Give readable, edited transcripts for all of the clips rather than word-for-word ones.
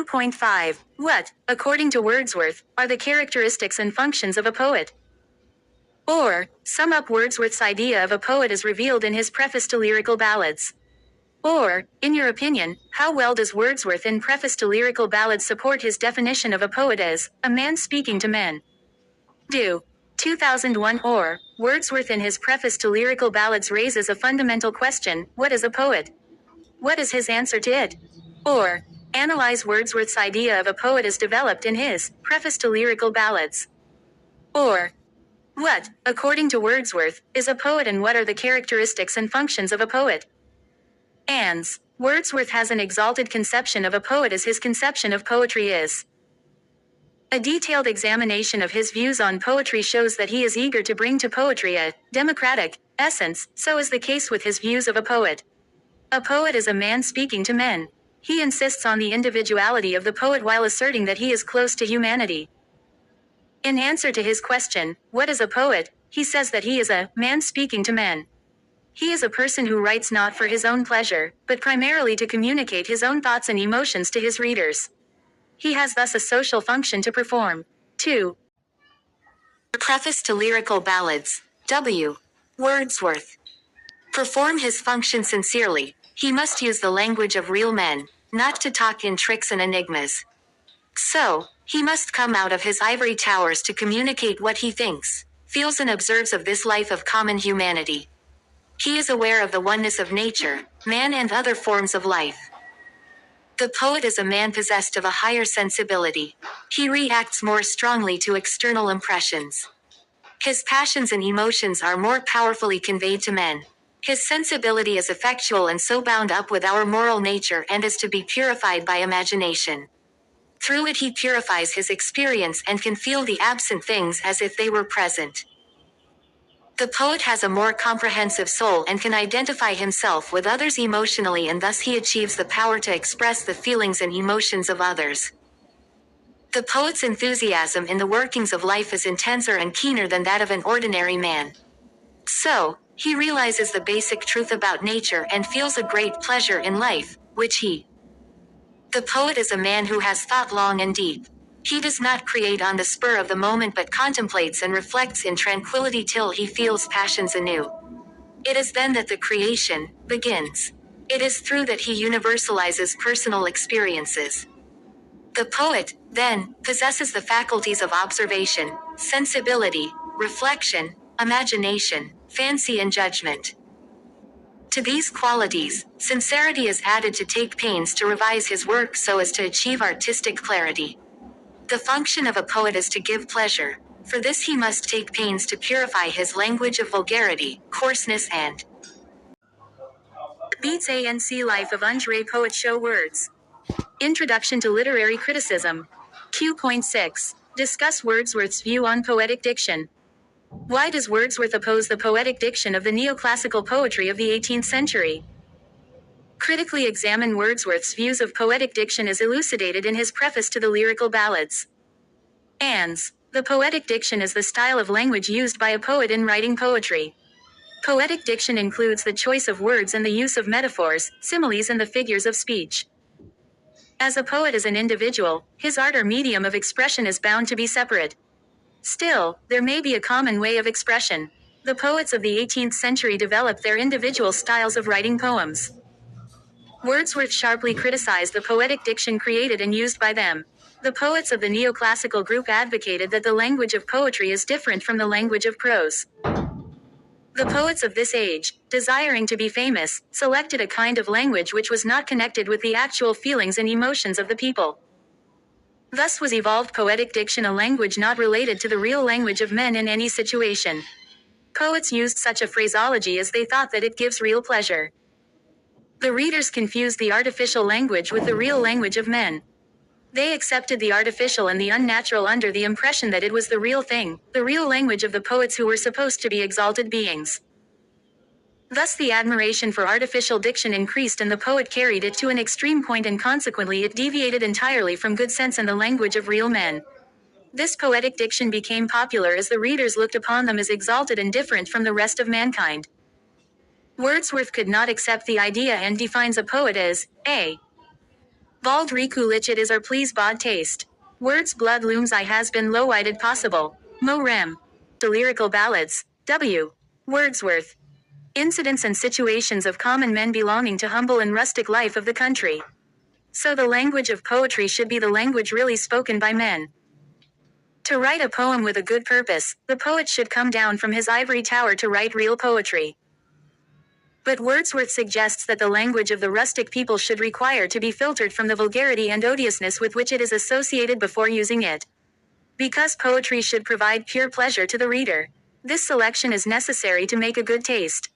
2.5. What, according to Wordsworth, are the characteristics and functions of a poet? Or, sum up Wordsworth's idea of a poet as revealed in his preface to Lyrical Ballads. Or, in your opinion, how well does Wordsworth in Preface to Lyrical Ballads support his definition of a poet as a man speaking to men? Do. 2001. Or, Wordsworth in his Preface to Lyrical Ballads raises a fundamental question: what is a poet? What is his answer to it? Or, analyze Wordsworth's idea of a poet as developed in his Preface to Lyrical Ballads. Or, what, according to Wordsworth, is a poet and what are the characteristics and functions of a poet? Ans. Wordsworth has an exalted conception of a poet as his conception of poetry is. A detailed examination of his views on poetry shows that he is eager to bring to poetry a democratic essence, so is the case with his views of a poet. A poet is a man speaking to men. He insists on the individuality of the poet while asserting that he is close to humanity. In answer to his question, what is a poet, he says that he is a man speaking to men. He is a person who writes not for his own pleasure, but primarily to communicate his own thoughts and emotions to his readers. He has thus a social function to perform. 2. Preface to Lyrical Ballads. W. Wordsworth. Perform his function sincerely, he must use the language of real men, not to talk in tricks and enigmas. So, he must come out of his ivory towers to communicate what he thinks, feels and observes of this life of common humanity. He is aware of the oneness of nature, man and other forms of life. The poet is a man possessed of a higher sensibility. He reacts more strongly to external impressions. His passions and emotions are more powerfully conveyed to men. His sensibility is effectual and so bound up with our moral nature and is to be purified by imagination. Through it he purifies his experience and can feel the absent things as if they were present. The poet has a more comprehensive soul and can identify himself with others emotionally, and thus he achieves the power to express the feelings and emotions of others. The poet's enthusiasm in the workings of life is intenser and keener than that of an ordinary man. So, he realizes the basic truth about nature and feels a great pleasure in life, The poet is a man who has thought long and deep. He does not create on the spur of the moment but contemplates and reflects in tranquility till he feels passions anew. It is then that the creation begins. It is through that he universalizes personal experiences. The poet, then, possesses the faculties of observation, sensibility, reflection, imagination, fancy and judgment. To these qualities, sincerity is added to take pains to revise his work so as to achieve artistic clarity. The function of a poet is to give pleasure. For this he must take pains to purify his language of vulgarity, coarseness and Beats ANC Life of Ray Poet Show Words. Introduction to Literary Criticism. Q.6. Discuss Wordsworth's view on poetic diction. Why does Wordsworth oppose the poetic diction of the neoclassical poetry of the 18th century? Critically examine Wordsworth's views of poetic diction as elucidated in his preface to the Lyrical Ballads. Ans. The poetic diction is the style of language used by a poet in writing poetry. Poetic diction includes the choice of words and the use of metaphors, similes and the figures of speech. As a poet is an individual, his art or medium of expression is bound to be separate. Still, there may be a common way of expression. The poets of the 18th century developed their individual styles of writing poems. Wordsworth sharply criticized the poetic diction created and used by them. The poets of the neoclassical group advocated that the language of poetry is different from the language of prose. The poets of this age, desiring to be famous, selected a kind of language which was not connected with the actual feelings and emotions of the people. Thus was evolved poetic diction, a language not related to the real language of men in any situation. Poets used such a phraseology as they thought that it gives real pleasure. The readers confused the artificial language with the real language of men. They accepted the artificial and the unnatural under the impression that it was the real thing, the real language of the poets who were supposed to be exalted beings. Thus the admiration for artificial diction increased and the poet carried it to an extreme point, and consequently it deviated entirely from good sense and the language of real men. This poetic diction became popular as the readers looked upon them as exalted and different from the rest of mankind. Wordsworth could not accept the idea and defines a poet as a Vald riku lichet is or please bod taste. Words blood looms I has been low whited possible. Mo rem. The lyrical ballads. W. Wordsworth. Incidents and situations of common men belonging to humble and rustic life of the country. So the language of poetry should be the language really spoken by men. To write a poem with a good purpose, the poet should come down from his ivory tower to write real poetry. But Wordsworth suggests that the language of the rustic people should require to be filtered from the vulgarity and odiousness with which it is associated before using it. Because poetry should provide pure pleasure to the reader. This selection is necessary to make a good taste.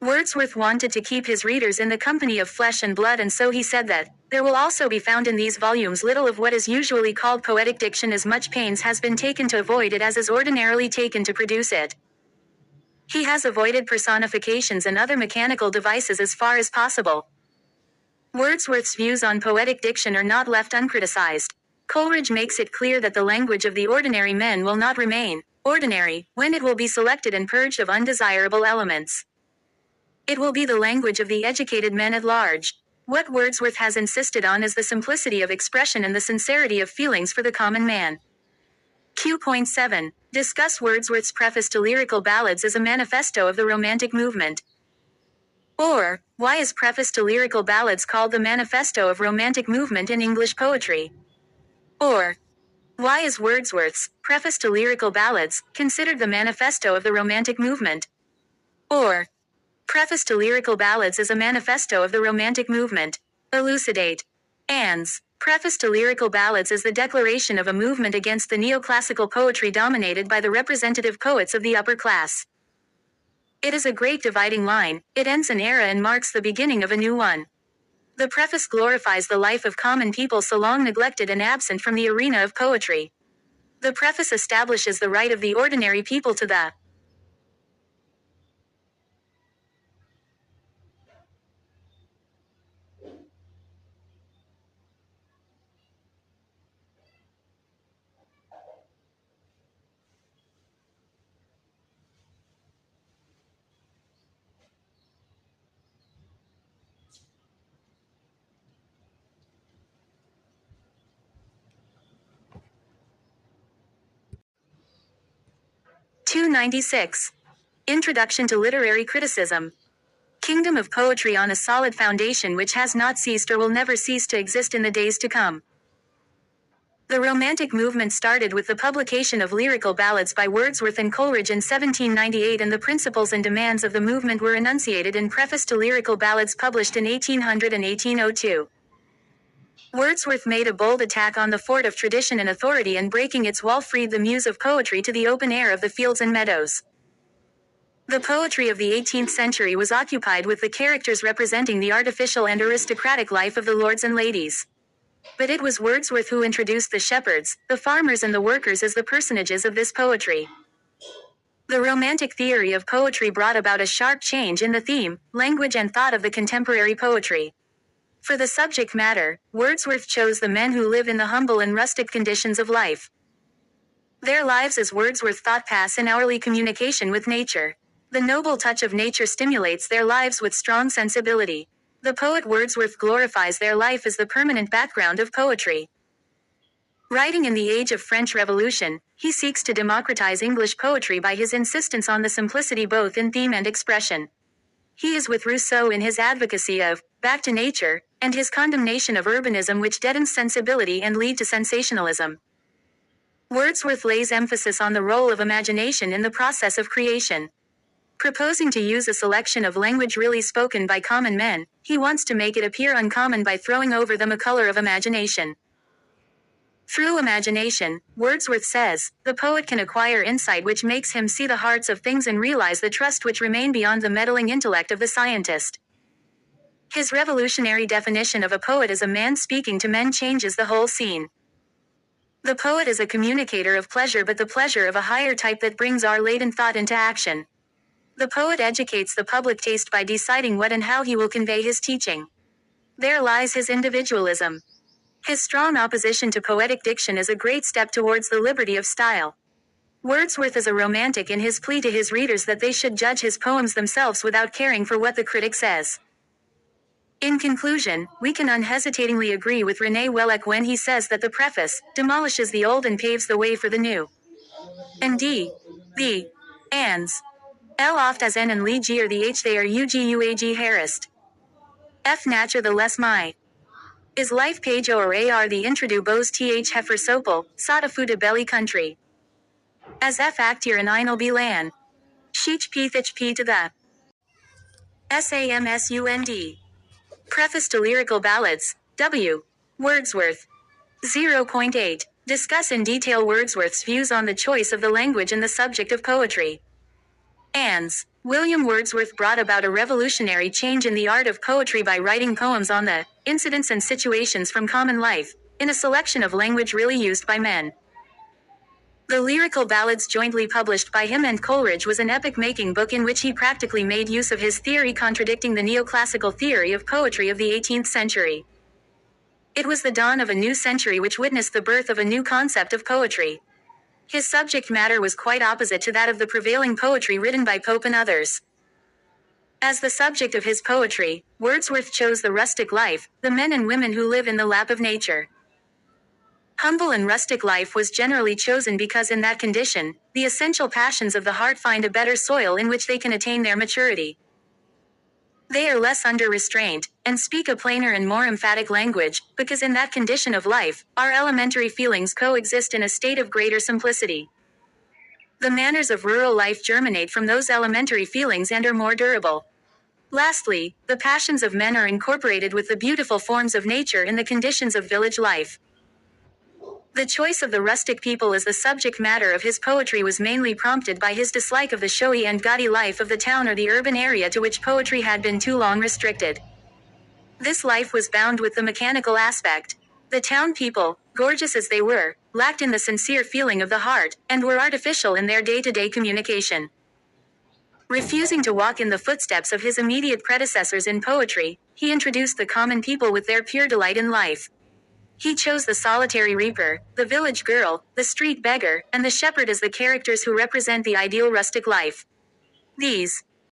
Wordsworth wanted to keep his readers in the company of flesh and blood, and so he said that there will also be found in these volumes little of what is usually called poetic diction, as much pains has been taken to avoid it as is ordinarily taken to produce it. He has avoided personifications and other mechanical devices as far as possible. Wordsworth's views on poetic diction are not left uncriticized. Coleridge makes it clear that the language of the ordinary men will not remain ordinary when it will be selected and purged of undesirable elements. It will be the language of the educated men at large. What Wordsworth has insisted on is the simplicity of expression and the sincerity of feelings for the common man. Q.7. Discuss Wordsworth's preface to lyrical ballads as a manifesto of the Romantic movement. Or, why is preface to lyrical ballads called the manifesto of Romantic movement in English poetry? Or, why is Wordsworth's preface to lyrical ballads considered the manifesto of the Romantic movement? Or, preface to lyrical ballads is a manifesto of the Romantic movement. Elucidate. Ann's preface to lyrical ballads is the declaration of a movement against the neoclassical poetry dominated by the representative poets of the upper class. It is a great dividing line. It ends an era and marks the beginning of a new one. The preface glorifies the life of common people so long neglected and absent from the arena of poetry. The preface establishes the right of the ordinary people to the (296). Introduction to Literary Criticism. Kingdom of poetry on a solid foundation which has not ceased or will never cease to exist in the days to come. The Romantic movement started with the publication of lyrical ballads by Wordsworth and Coleridge in 1798, and the principles and demands of the movement were enunciated in Preface to Lyrical Ballads published in 1800 and 1802. Wordsworth made a bold attack on the fort of tradition and authority, and breaking its wall freed the muse of poetry to the open air of the fields and meadows. The poetry of the 18th century was occupied with the characters representing the artificial and aristocratic life of the lords and ladies. But it was Wordsworth who introduced the shepherds, the farmers and the workers as the personages of this poetry. The Romantic theory of poetry brought about a sharp change in the theme, language and thought of the contemporary poetry. For the subject matter, Wordsworth chose the men who live in the humble and rustic conditions of life. Their lives, as Wordsworth thought, pass in hourly communication with nature. The noble touch of nature stimulates their lives with strong sensibility. The poet Wordsworth glorifies their life as the permanent background of poetry. Writing in the age of French Revolution, he seeks to democratize English poetry by his insistence on the simplicity both in theme and expression. He is with Rousseau in his advocacy of back to nature, and his condemnation of urbanism, which deadens sensibility and lead to sensationalism. Wordsworth lays emphasis on the role of imagination in the process of creation. Proposing to use a selection of language really spoken by common men, he wants to make it appear uncommon by throwing over them a color of imagination. Through imagination, Wordsworth says, the poet can acquire insight which makes him see the hearts of things and realize the trust which remain beyond the meddling intellect of the scientist. His revolutionary definition of a poet as a man speaking to men changes the whole scene. The poet is a communicator of pleasure, but the pleasure of a higher type that brings our latent thought into action. The poet educates the public taste by deciding what and how he will convey his teaching. There lies his individualism. His strong opposition to poetic diction is a great step towards the liberty of style. Wordsworth is a romantic in his plea to his readers that they should judge his poems themselves without caring for what the critic says. In conclusion, we can unhesitatingly agree with René Welleck when he says that the preface demolishes the old and paves the way for the new. And D. The. Ands. L oft as N and Lee G or the H they are UGUAG harassed. F natcha the less my. Is life page or AR the introdu bose th heifer sopel, sata fuda belly country. As F actier and Einel be lan. Sheech peethich p to the. SAMSUND. Preface to Lyrical Ballads. W. Wordsworth. 0.8. Discuss in detail Wordsworth's views on the choice of the language and the subject of poetry. Ands. William Wordsworth brought about a revolutionary change in the art of poetry by writing poems on the incidents and situations from common life, in a selection of language really used by men. The Lyrical Ballads jointly published by him and Coleridge was an epoch-making book in which he practically made use of his theory contradicting the neoclassical theory of poetry of the 18th century. It was the dawn of a new century which witnessed the birth of a new concept of poetry. His subject matter was quite opposite to that of the prevailing poetry written by Pope and others. As the subject of his poetry, Wordsworth chose the rustic life, the men and women who live in the lap of nature. Humble and rustic life was generally chosen because in that condition, the essential passions of the heart find a better soil in which they can attain their maturity. They are less under restraint, and speak a plainer and more emphatic language, because in that condition of life, our elementary feelings coexist in a state of greater simplicity. The manners of rural life germinate from those elementary feelings and are more durable. Lastly, the passions of men are incorporated with the beautiful forms of nature in the conditions of village life. The choice of the rustic people as the subject matter of his poetry was mainly prompted by his dislike of the showy and gaudy life of the town or the urban area to which poetry had been too long restricted. This life was bound with the mechanical aspect. The town people, gorgeous as they were, lacked in the sincere feeling of the heart, and were artificial in their day-to-day communication. Refusing to walk in the footsteps of his immediate predecessors in poetry, he introduced the common people with their pure delight in life. He chose the solitary reaper, the village girl, the street beggar, and the shepherd as the characters who represent the ideal rustic life. These